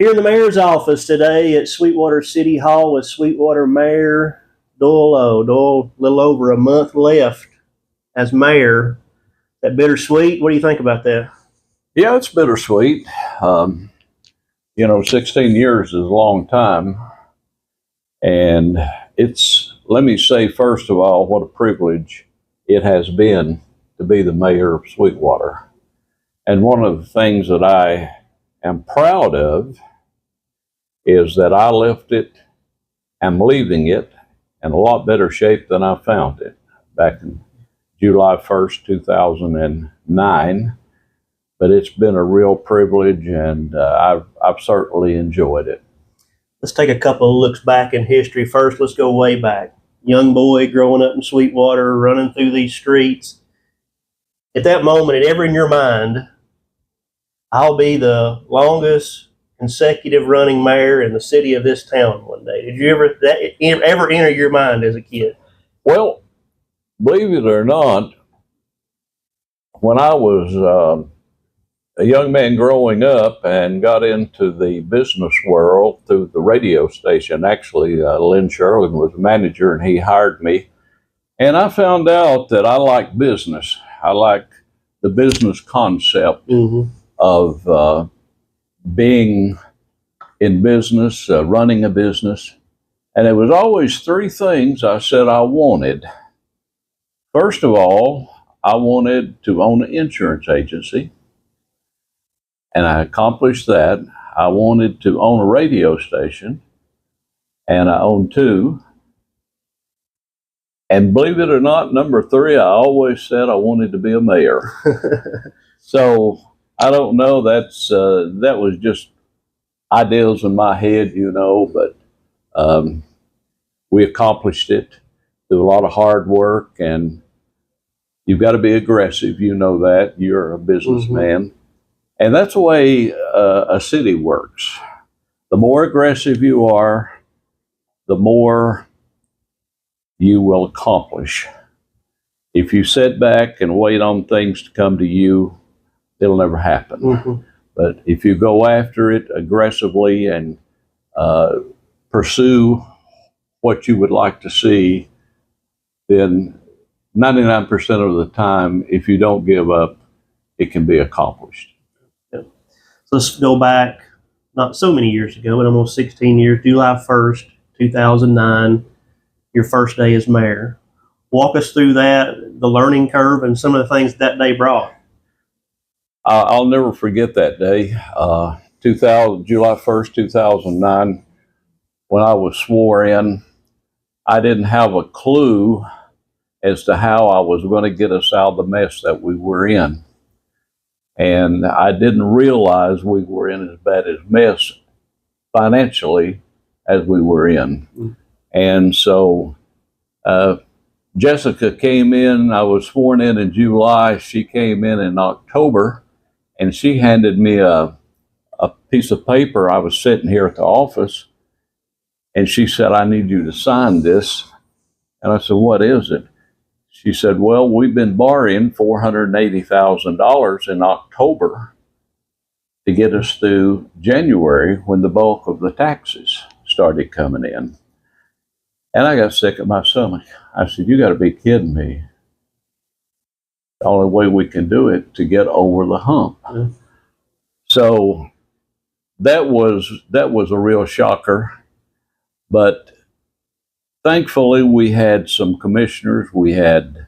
Here in the mayor's office today at Sweetwater City Hall with Sweetwater Mayor Doyle Lowe. Doyle, a little over a month left as mayor. That bittersweet? What do you think about that? Yeah, it's bittersweet. 16 years is a long time. And let me say, first of all, what a privilege it has been to be the mayor of Sweetwater. And one of the things that I am proud of is that I left it, I'm leaving it in a lot better shape than I found it back in July 1st, 2009. But it's been a real privilege, and I've certainly enjoyed it. Let's take a couple of looks back in history. First, let's go way back. Young boy growing up in Sweetwater, running through these streets. At that moment, it ever in your mind, I'll be the longest consecutive running mayor in the city of this town one day. Did you ever enter your mind as a kid? Well, believe it or not, when I was a young man growing up and got into the business world through the radio station, actually, Lynn Sherlin was a manager and he hired me. And I found out that I like business. I like the business concept of being in business, running a business. And it was always three things I said I wanted. First of all, I wanted to own an insurance agency, and I accomplished that. I wanted to own a radio station, and I owned two. And believe it or not, number three, I always said I wanted to be a mayor. So I don't know, that was just ideas in my head, but we accomplished it through a lot of hard work, and you've got to be aggressive. You know that. You're a businessman. And that's the way a city works. The more aggressive you are, the more you will accomplish. If you sit back and wait on things to come to you, it'll never happen. But if you go after it aggressively and pursue what you would like to see, then 99% of the time, if you don't give up, it can be accomplished. So let's go back, not so many years ago, but almost 16 years, July 1st, 2009, your first day as mayor. Walk us through that, the learning curve, and some of the things that day brought. I'll never forget that day, July 1st, 2009, when I was sworn in. I didn't have a clue as to how I was going to get us out of the mess that we were in. And I didn't realize we were in as bad a mess financially as we were in. And so Jessica came in. I was sworn in July. She came in October, and she handed me a piece of paper. I was sitting here at the office, and she said, "I need you to sign this." And I said, "What is it?" She said, "Well, we've been borrowing $480,000 in October to get us through January when the bulk of the taxes started coming in." And I got sick at my stomach. I said, "You got to be kidding me. The only way we can do it to get over the hump." So that was a real shocker. But thankfully, we had some commissioners. We had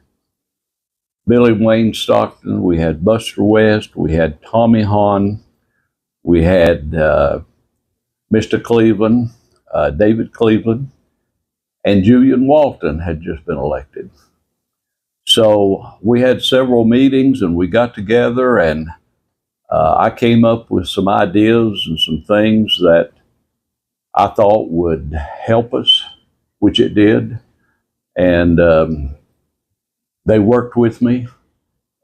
Billy Wayne Stockton, we had Buster West, we had Tommy Hahn, we had Mr. Cleveland, David Cleveland, and Julian Walton had just been elected. So we had several meetings, and we got together, and I came up with some ideas and some things that I thought would help us, which it did. And they worked with me.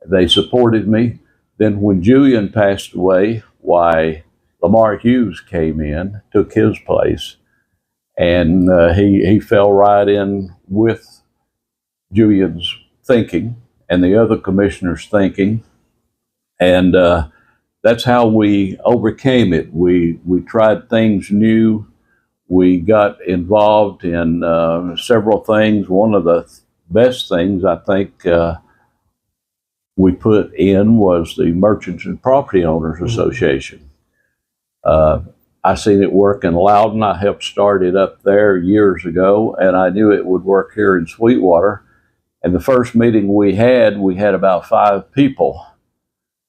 They supported me. Then when Julian passed away, Lamar Hughes came in, took his place, and he fell right in with Julian's thinking and the other commissioners' thinking. And that's how we overcame it. We tried things new. We got involved in several things. One of the best things I think we put in was the Merchants and Property Owners Association. I seen it work in Loudon. I helped start it up there years ago, and I knew it would work here in Sweetwater. And the first meeting we had about 5 people.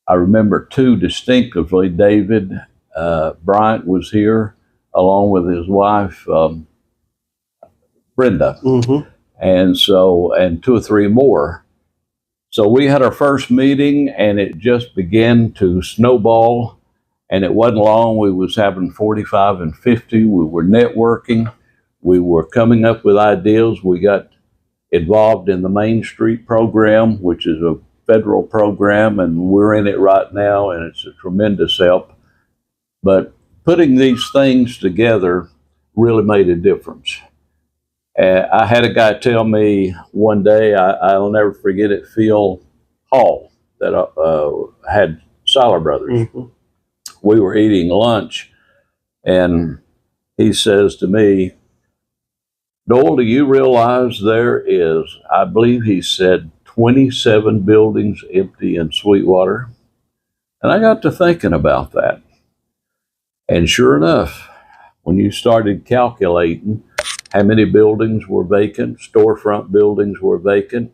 I remember 2 distinctively. David Bryant was here, along with his wife, Brenda. Mm-hmm. And 2 or 3 more. So we had our first meeting, and it just began to snowball. And it wasn't long, we was having 45 and 50. We were networking. We were coming up with ideas. We got involved in the Main Street program, which is a federal program, and we're in it right now, and it's a tremendous help. But putting these things together really made a difference. I had a guy tell me one day, I'll never forget it, Phil Hall, that had Siler Brothers. Mm-hmm. We were eating lunch, and he says to me, Doyle, do you realize there is, I believe he said, 27 buildings empty in Sweetwater? And I got to thinking about that. And sure enough, when you started calculating how many buildings were vacant, storefront buildings were vacant,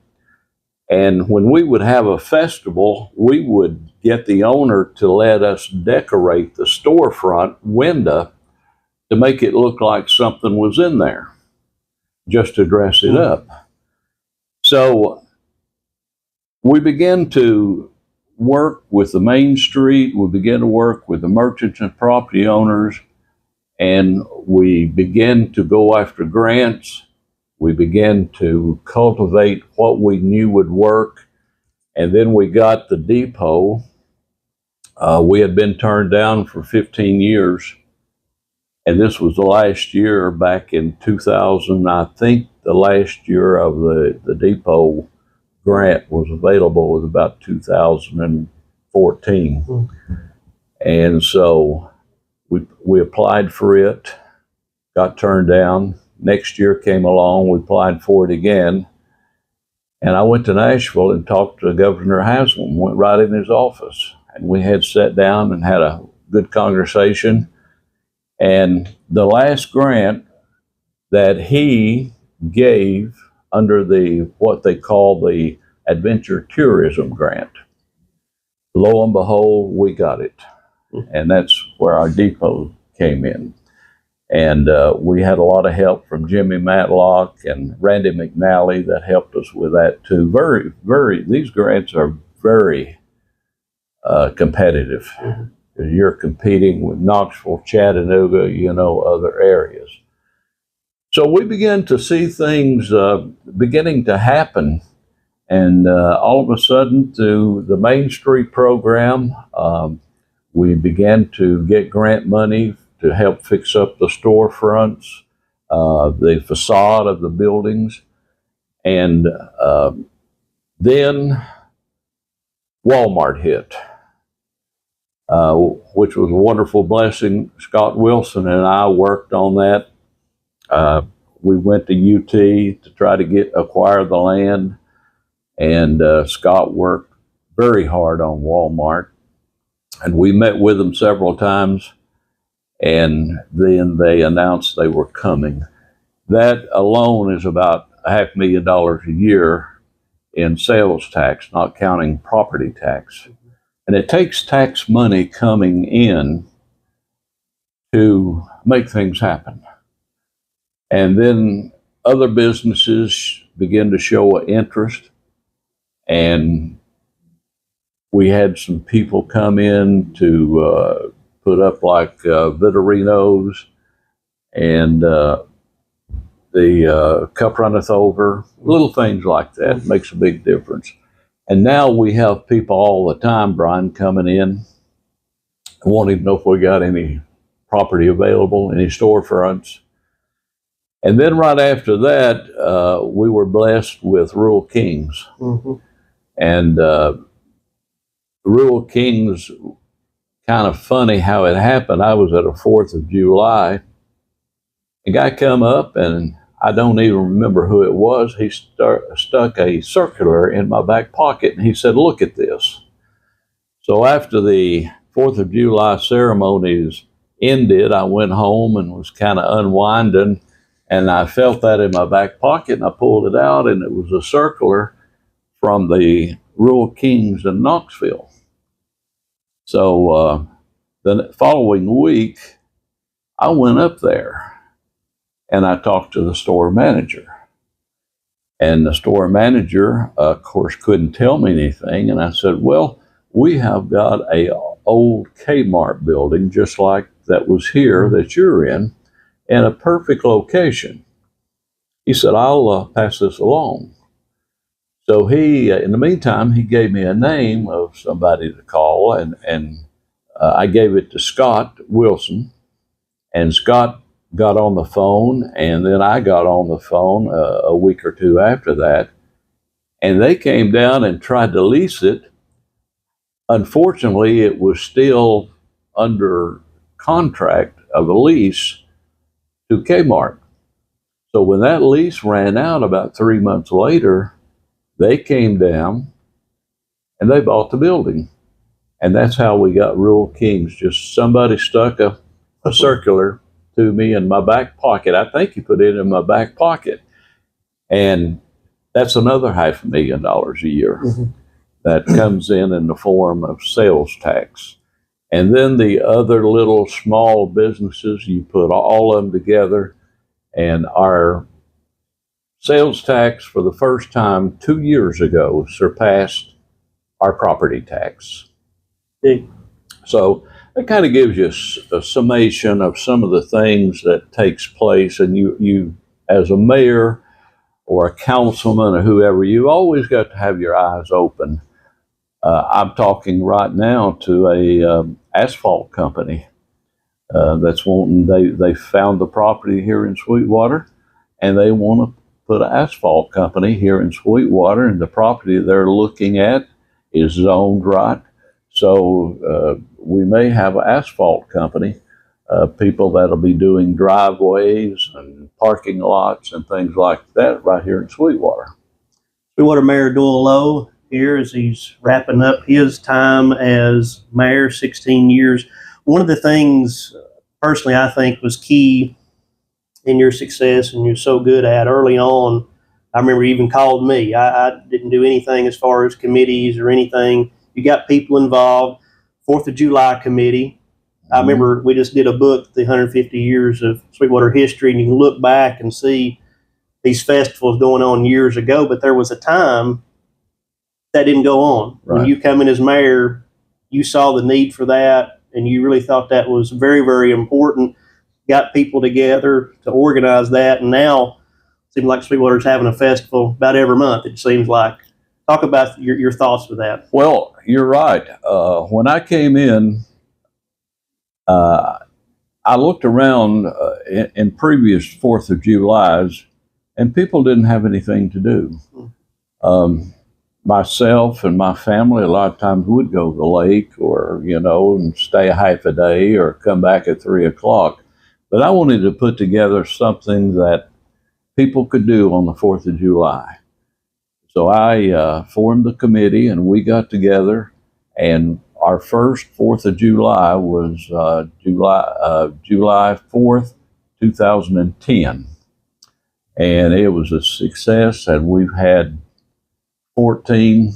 and when we would have a festival, we would get the owner to let us decorate the storefront window to make it look like something was in there, just to dress it up. So we began to work with the Main Street, we began to work with the merchants and property owners, and we began to go after grants. We began to cultivate what we knew would work, and then we got the depot. We had been turned down for 15 years, and this was the last year, back in 2000, I think the last year of the depot grant was available was about 2014. Mm-hmm. And so we applied for it, got turned down. Next year came along, we applied for it again. And I went to Nashville and talked to Governor Haslam, went right in his office. And we had sat down and had a good conversation. And the last grant that he gave under what they call the Adventure Tourism Grant, lo and behold, we got it. And that's where our depot came in. And we had a lot of help from Jimmy Matlock and Randy McNally that helped us with that too. These grants are very competitive. Mm-hmm. You're competing with Knoxville, Chattanooga, other areas. So we began to see things beginning to happen. And all of a sudden, through the Main Street program, we began to get grant money to help fix up the storefronts, the facade of the buildings. And then Walmart hit, which was a wonderful blessing. Scott Wilson and I worked on that. We went to UT to try to acquire the land, and Scott worked very hard on Walmart. And we met with them several times, and then they announced they were coming. That alone is about $500,000 a year in sales tax, not counting property tax. And it takes tax money coming in to make things happen. And then other businesses begin to show an interest, and we had some people come in to put up like Vitorinos and the cup runneth over, little things like that. Makes a big difference. And now we have people all the time, Bryan, coming in, wanting to know if we got any property available, any storefronts. And then right after that, we were blessed with Rural Kings. Mm-hmm. And Rural Kings kind of funny how it happened. I was at a 4th of July. A guy come up, and I don't even remember who it was. He stuck a circular in my back pocket, and he said, "Look at this." So after the 4th of July ceremonies ended, I went home and was kind of unwinding, and I felt that in my back pocket, and I pulled it out, and it was a circular from the Rural Kings in Knoxville. So the following week, I went up there and I talked to the store manager. And the store manager, of course, couldn't tell me anything. And I said, "Well, we have got a old Kmart building just like that was here that you're in a perfect location." He said, "I'll pass this along." So he, in the meantime, he gave me a name of somebody to call, and I gave it to Scott Wilson, and Scott got on the phone, and then I got on the phone a week or two after that, and they came down and tried to lease it. Unfortunately, it was still under contract of a lease to Kmart. So when that lease ran out about 3 months later, they came down and they bought the building. And that's how we got Rural Kings. Just somebody stuck a circular to me in my back pocket. I think he put it in my back pocket. And that's another $500,000 a year that comes in the form of sales tax. And then the other little small businesses, you put all of them together, and our sales tax for the first time 2 years ago surpassed our property tax. So it kind of gives you a summation of some of the things that takes place, and you as a mayor or a councilman or whoever, you always got to have your eyes open. I'm talking right now to a asphalt company that's wanting, they found the property here in Sweetwater, and they want to put an asphalt company here in Sweetwater, and the property they're looking at is zoned right. So we may have an asphalt company, people that'll be doing driveways and parking lots and things like that right here in Sweetwater. Sweetwater Mayor Doyle Lowe here as he's wrapping up his time as mayor, 16 years. One of the things personally I think was key in your success and you're so good at early on, I remember you even called me. I didn't do anything as far as committees or anything. You got people involved. 4th of July committee. I remember we just did a book, the 150 years of Sweetwater history, and you can look back and see these festivals going on years ago, but there was a time that didn't go on. Right. When you come in as mayor, you saw the need for that, and you really thought that was very, very important. Got people together to organize that, and now it seems like Sweetwater's having a festival about every month, it seems like. Talk about your thoughts with that. Well, you're right. When I came in, I looked around in previous 4th of Julys, and people didn't have anything to do. Myself and my family a lot of times would go to the lake or, and stay a half a day or come back at 3 o'clock. But I wanted to put together something that people could do on the 4th of July. So I formed the committee, and we got together, and our first 4th of July was July 4th, 2010. And it was a success, and we've had 14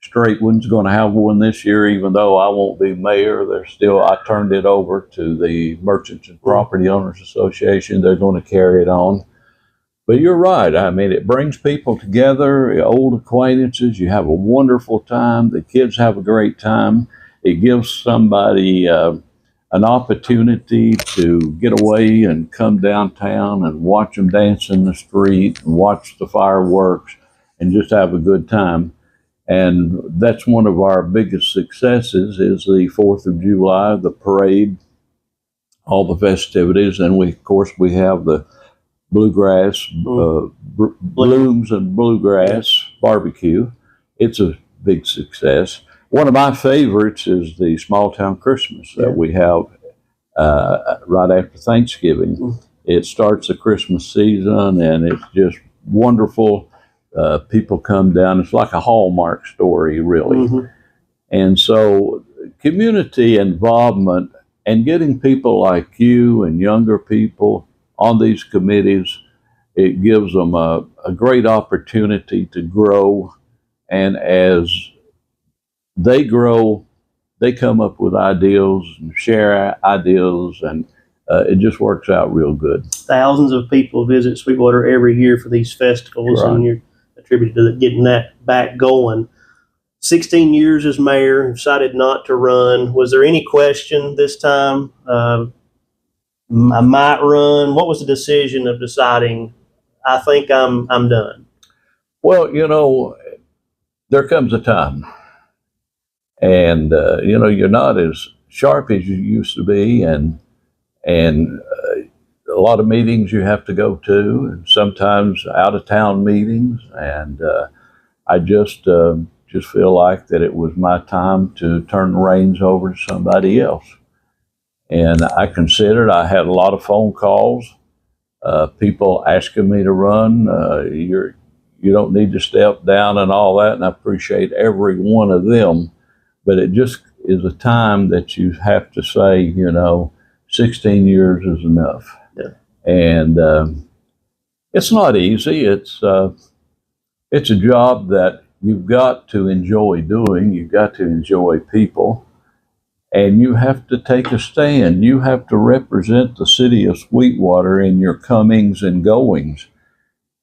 straight ones. Going to have one this year, even though I won't be mayor. I turned it over to the Merchants and Property Owners Association. They're going to carry it on. But you're right. I mean, it brings people together, old acquaintances. You have a wonderful time. The kids have a great time. It gives somebody an opportunity to get away and come downtown and watch them dance in the street and watch the fireworks and just have a good time. And that's one of our biggest successes is the 4th of July, the parade, all the festivities. And of course, we have the bluegrass, blooms and bluegrass barbecue. It's a big success. One of my favorites is the small town Christmas that we have right after Thanksgiving. It starts the Christmas season, and it's just wonderful. People come down. It's like a Hallmark story, really. And so community involvement and getting people like you and younger people on these committees, it gives them a great opportunity to grow. And as they grow, they come up with ideas and share ideas, and it just works out real good. Thousands of people visit Sweetwater every year for these festivals, and you're attributed to getting that back going. 16 years as mayor, decided not to run. Was there any question this time? I might run. What was the decision of deciding, I think I'm done? Well, you know, there comes a time, and you know, you're not as sharp as you used to be, and a lot of meetings you have to go to, and sometimes out of town meetings, and I just feel like that it was my time to turn the reins over to somebody else. And I considered, I had a lot of phone calls, people asking me to run. You don't need to step down and all that, and I appreciate every one of them. But it just is a time that you have to say, you know, 16 years is enough. And it's not easy. It's a job that you've got to enjoy doing. You've got to enjoy people, and you have to take a stand. You have to represent the city of Sweetwater in your comings and goings,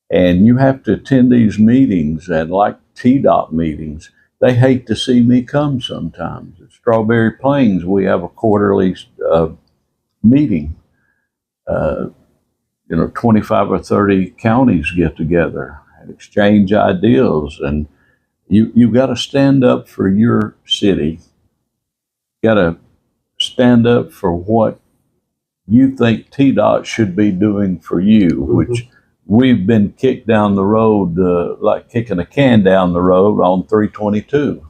and you have to attend these meetings. And like TDOT meetings, they hate to see me come sometimes. At Strawberry Plains, we have a quarterly meeting. 25 or 30 counties get together and exchange ideas, and you've got to stand up for your city. You got to stand up for what you think TDOT should be doing for you, which we've been kicked down the road, like kicking a can down the road on 322.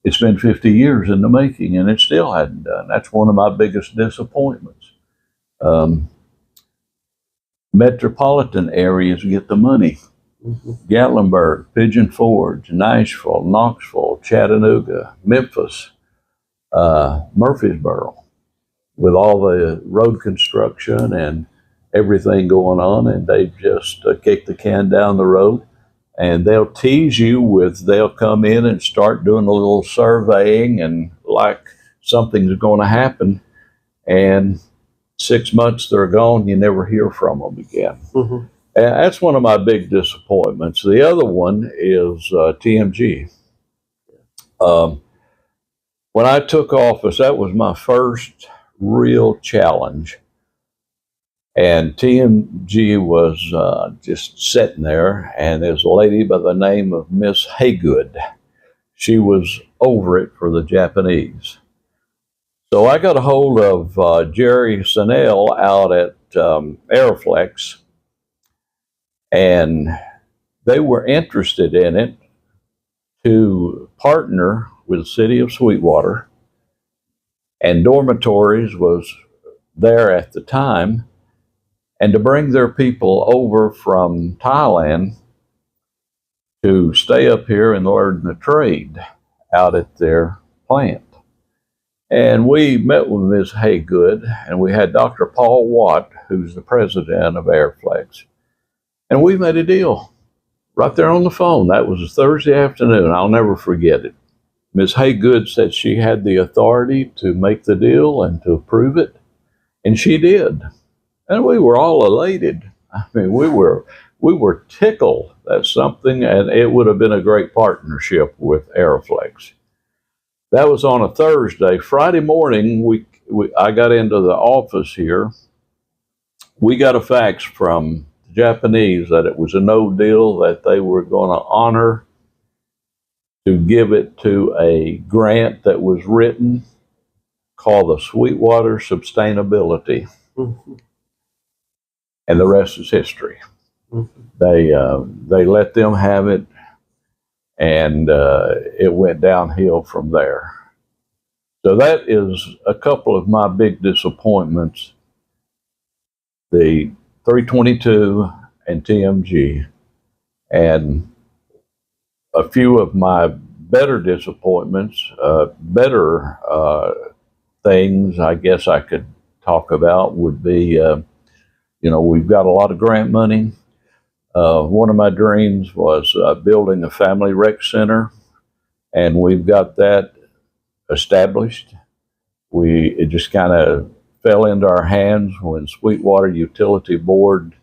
It's been 50 years in the making, and it still hadn't done. That's one of my biggest disappointments. Metropolitan areas get the money. Gatlinburg, Pigeon Forge, Nashville, Knoxville, Chattanooga, Memphis, Murfreesboro, with all the road construction and everything going on, and they just kick the can down the road. And they'll tease you they'll come in and start doing a little surveying, and like something's going to happen, and 6 months they're gone, you never hear from them again. And that's one of my big disappointments. The other one is TMG. When I took office, that was my first real challenge. And TMG was just sitting there, and there's a lady by the name of Miss Haygood. She was over it for the Japanese. So I got a hold of Jerry Sennell out at Aeroflex, and they were interested in it to partner with the city of Sweetwater, and dormitories was there at the time, and to bring their people over from Thailand to stay up here and learn the trade out at their plant. And we met with Ms. Haygood, and we had Dr. Paul Watt, who's the president of Airflex. And we made a deal right there on the phone. That was a Thursday afternoon. I'll never forget it. Ms. Haygood said she had the authority to make the deal and to approve it, and she did. And we were all elated. I mean, we were tickled. That's something, and it would have been a great partnership with Aeroflex. That was on a Thursday. Friday morning, I got into the office here. We got a fax from the Japanese that it was a no deal, that they were going to honor to give it to a grant that was written called the Sweetwater Sustainability. And the rest is history. They let them have it. and it went downhill from there. So that is a couple of my big disappointments, the 322 and TMG, and a few of my better disappointments, better things I guess I could talk about would be, we've got a lot of grant money. One of my dreams was building a family rec center, and we've got that established. It just kind of fell into our hands when Sweetwater Utility Board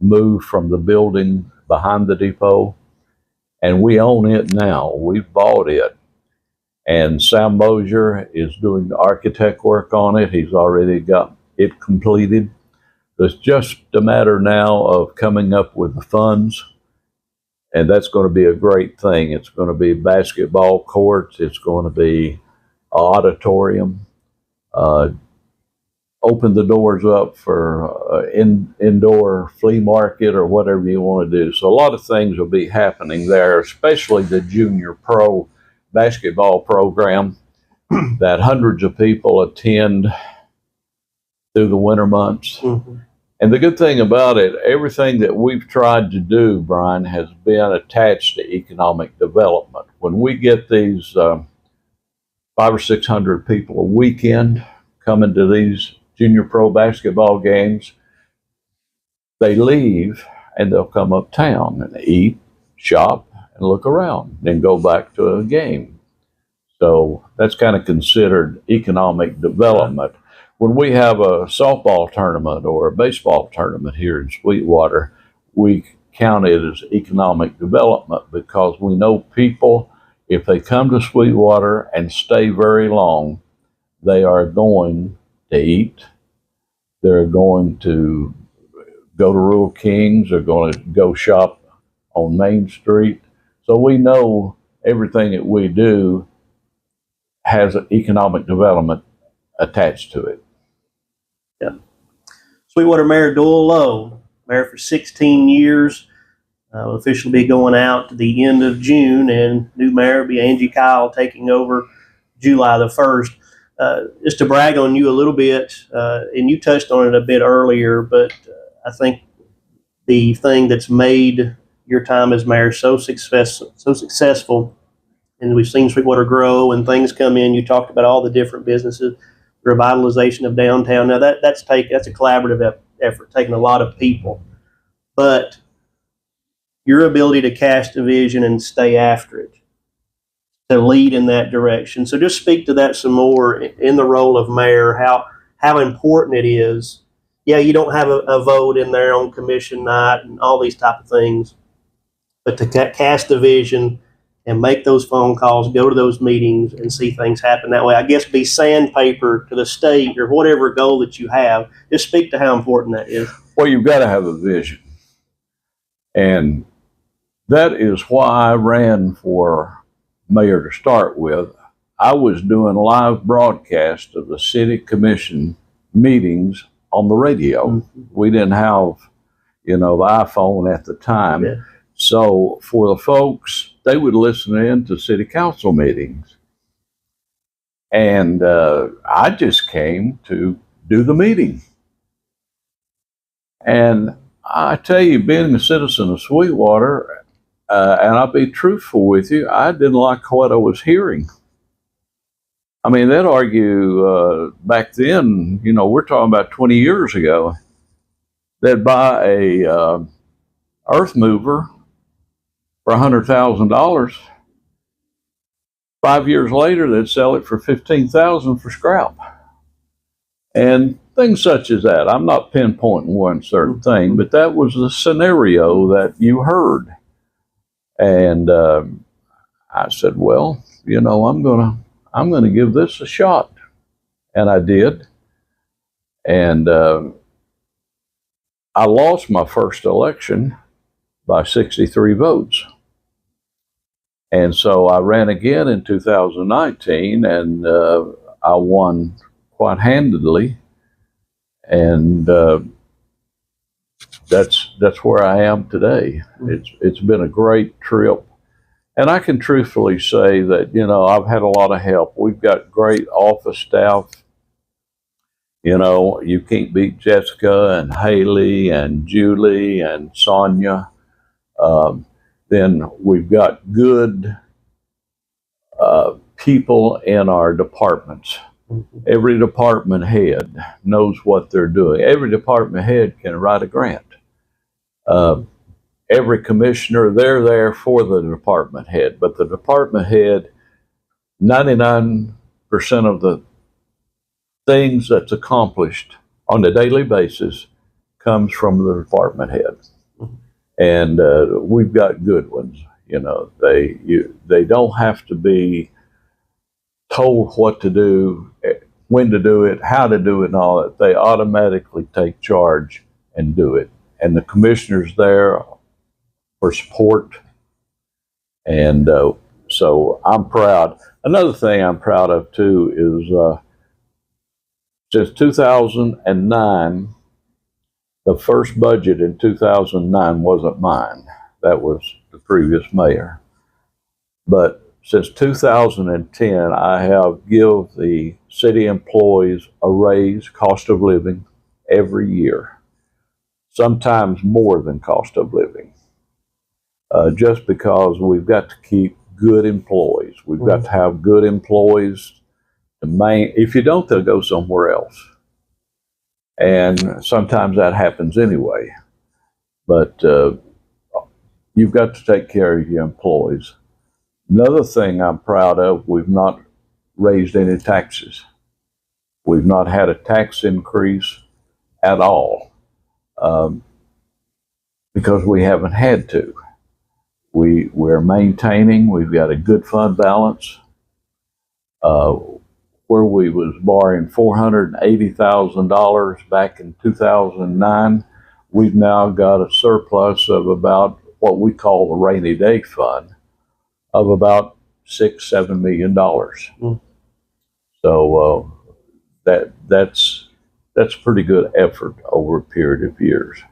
moved from the building behind the depot, and we own it now. We've bought it, and Sam Mosier is doing the architect work on it. He's already got it completed. It's just a matter now of coming up with the funds, and that's going to be a great thing. It's going to be basketball courts. It's going to be an auditorium. Open the doors up for indoor flea market or whatever you want to do. So a lot of things will be happening there, especially the junior pro basketball program that hundreds of people attend through the winter months. Mm-hmm. And the good thing about it, everything that we've tried to do, Bryan, has been attached to economic development. When we get these 500 or 600 people a weekend coming to these junior pro basketball games, they leave and they'll come uptown and eat, shop, and look around, then go back to a game. So that's kind of considered economic development. When we have a softball tournament or a baseball tournament here in Sweetwater, we count it as economic development because we know people, if they come to Sweetwater and stay very long, they are going to eat, they're going to go to Rural Kings, they're going to go shop on Main Street. So we know everything that we do has an economic development attached to it. Yeah. Sweetwater Mayor Doyle Lowe, mayor for 16 years, will officially be going out to the end of June, and new mayor will be Angie Kyle taking over July the 1st. Just to brag on you a little bit, and you touched on it a bit earlier, but I think the thing that's made your time as mayor so successful, and we've seen Sweetwater grow and things come in. You talked about all the different businesses, revitalization of downtown. Now that's a collaborative effort, taking a lot of people, but your ability to cast a vision and stay after it, to lead in that direction. So just speak to that some more in the role of mayor, how important it is. Yeah, you don't have a vote in there on commission night and all these type of things, but to cast the vision and make those phone calls, go to those meetings and see things happen that way. I guess be sandpaper to the state or whatever goal that you have. Just speak to how important that is. Well, you've got to have a vision. And that is why I ran for mayor to start with. I was doing live broadcasts of the city commission meetings on the radio. Mm-hmm. We didn't have, the iPhone at the time. Yeah. So for the folks, they would listen in to city council meetings. And I just came to do the meeting. And I tell you, being a citizen of Sweetwater, and I'll be truthful with you, I didn't like what I was hearing. I mean, they'd argue back then, we're talking about 20 years ago, they'd buy a earth mover for $100,000. 5 years later, they'd sell it for $15,000 for scrap. And things such as that. I'm not pinpointing one certain thing, but that was the scenario that you heard. And I said, well, I'm gonna give this a shot, and I did. And I lost my first election by 63 votes. And so I ran again in 2019, and I won quite handedly. And that's where I am today. It's been a great trip. And I can truthfully say that, I've had a lot of help. We've got great office staff. You can't beat Jessica and Haley and Julie and Sonia. Then we've got good people in our departments. Every department head knows what they're doing. Every department head can write a grant. Every commissioner, they're there for the department head, but the department head, 99% of the things that's accomplished on a daily basis comes from the department head. And we've got good ones. They don't have to be told what to do, when to do it, how to do it, and all that. They automatically take charge and do it. And the commissioners there for support. And so I'm proud. Another thing I'm proud of too is since 2009, the first budget in 2009 wasn't mine. That was the previous mayor. But since 2010, I have given the city employees a raise, cost of living, every year. Sometimes more than cost of living. Just because we've got to keep good employees. We've got to have good employees. If you don't, they'll go somewhere else. And sometimes that happens anyway. But you've got to take care of your employees. Another thing I'm proud of, we've not raised any taxes. We've not had a tax increase at all because we haven't had to. We're maintaining, we've got a good fund balance. Where we was borrowing $480,000 back in 2009, we've now got a surplus of about what we call the rainy day fund of about $6-7 million. So that's pretty good effort over a period of years.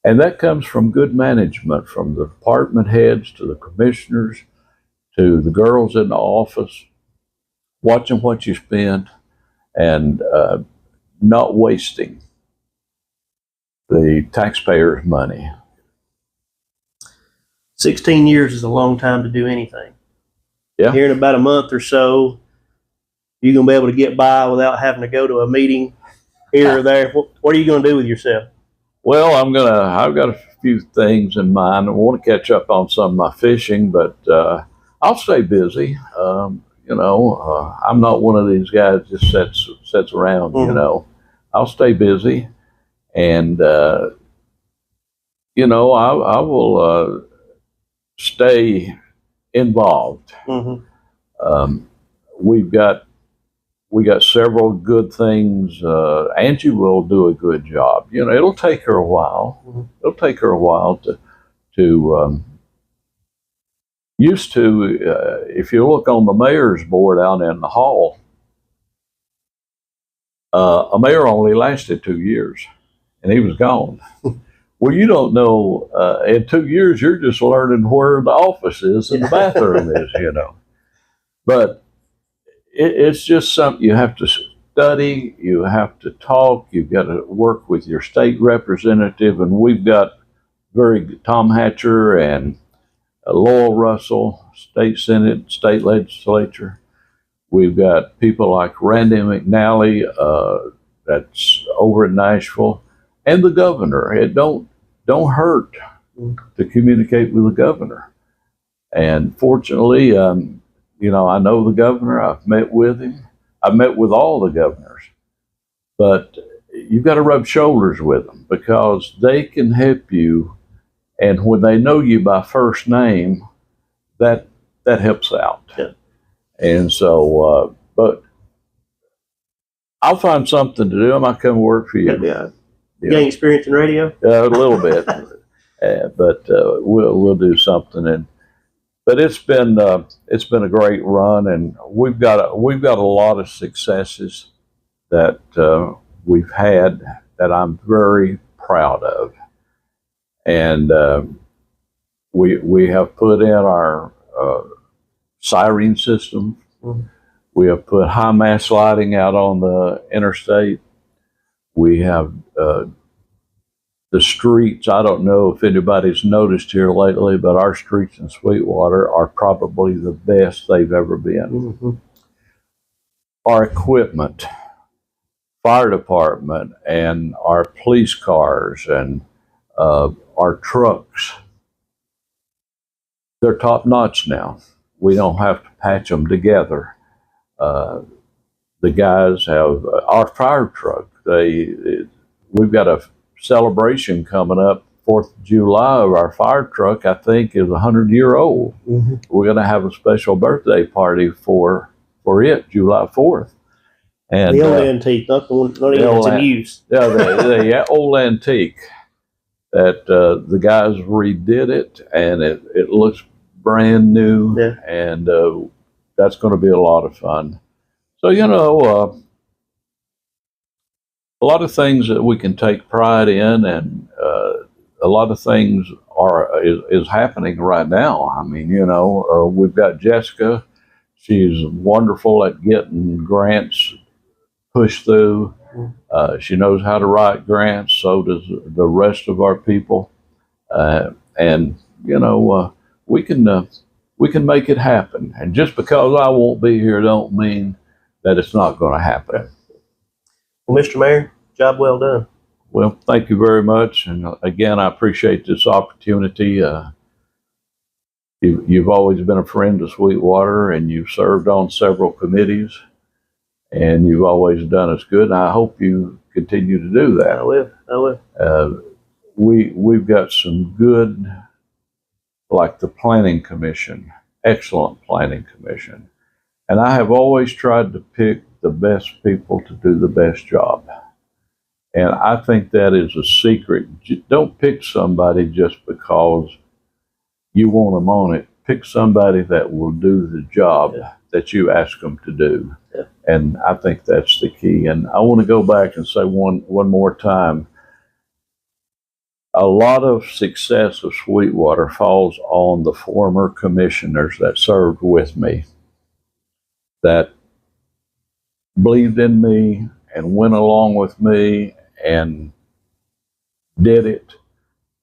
And that comes from good management, from the department heads to the commissioners to the girls in the office, watching what you spend and not wasting the taxpayers' money. 16 years is a long time to do anything. Yeah. Here in about a month or so, you're going to be able to get by without having to go to a meeting here or there. What are you going to do with yourself? Well, I've got a few things in mind. I want to catch up on some of my fishing, but I'll stay busy. I'm not one of these guys that just sits around, I'll stay busy and, I will stay involved. We got several good things. Angie will do a good job. It'll take her a while. It'll take her a while to used to, if you look on the mayor's board out in the hall, a mayor only lasted 2 years and he was gone. Well, you don't know, in 2 years, you're just learning where the office is and the bathroom is, But it's just something you have to study, you have to talk, you've got to work with your state representative, and we've got Tom Hatcher and Lowell Russell, state senate, state legislature. We've got people like Randy McNally, that's over in Nashville, and the governor. It don't hurt to communicate with the governor. And fortunately, I know the governor. I've met with him. I've met with all the governors. But you've got to rub shoulders with them because they can help you. And when they know you by first name, that helps out. Yeah. And so, but I'll find something to do. I might come work for you. Yeah. You got any experience in radio? A little bit, but we'll do something. But it's been a great run, and we've got a lot of successes that we've had that I'm very proud of. And we have put in our siren system. Mhm. We have put high mast lighting out on the interstate. We have the streets. I don't know if anybody's noticed here lately, but our streets in Sweetwater are probably the best they've ever been. Mhm. Our equipment, fire department, and our police cars and our trucks, they're top notch now. We don't have to patch them together. The guys have our fire truck. We've got a celebration coming up, 4th of July, of our fire truck. I think is 100-year-old. Mhm. We're going to have a special birthday party for it, July 4th. And The old antique, not the one, not even that's in use. Yeah, the old antique that the guys redid it, and it looks brand new. Yeah. And that's going to be a lot of fun. So, a lot of things that we can take pride in, and a lot of things is happening right now. I mean, we've got Jessica. She's wonderful at getting grants pushed through. She knows how to write grants. So does the rest of our people. And we can make it happen. And just because I won't be here, don't mean that it's not going to happen. Well, Mr. Mayor, job well done. Well, thank you very much. And again, I appreciate this opportunity. You've always been a friend of Sweetwater, and you've served on several committees, and you've always done us good. And I hope you continue to do that. I will. We've got some good, like the Planning Commission, excellent Planning Commission. And I have always tried to pick the best people to do the best job. And I think that is a secret. Don't pick somebody just because you want them on it. Pick somebody that will do the job that you ask them to do. Yeah. And I think that's the key. And I want to go back and say one more time, a lot of success of Sweetwater falls on the former commissioners that served with me, that believed in me and went along with me and did it.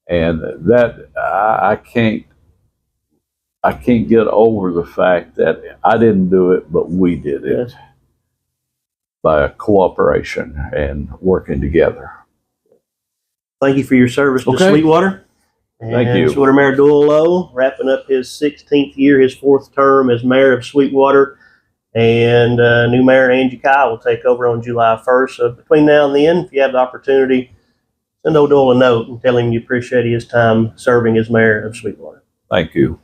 And that I can't get over the fact that I didn't do it, but we did it by cooperation and working together. Thank you for your service to Sweetwater. Thank you. Sweetwater Mayor Doyle Lowe, wrapping up his 16th year, his 4th term as mayor of Sweetwater. And new mayor Angie Kyle will take over on July 1st. So between now and then, if you have the opportunity, send old Doyle a note and tell him you appreciate his time serving as mayor of Sweetwater. Thank you.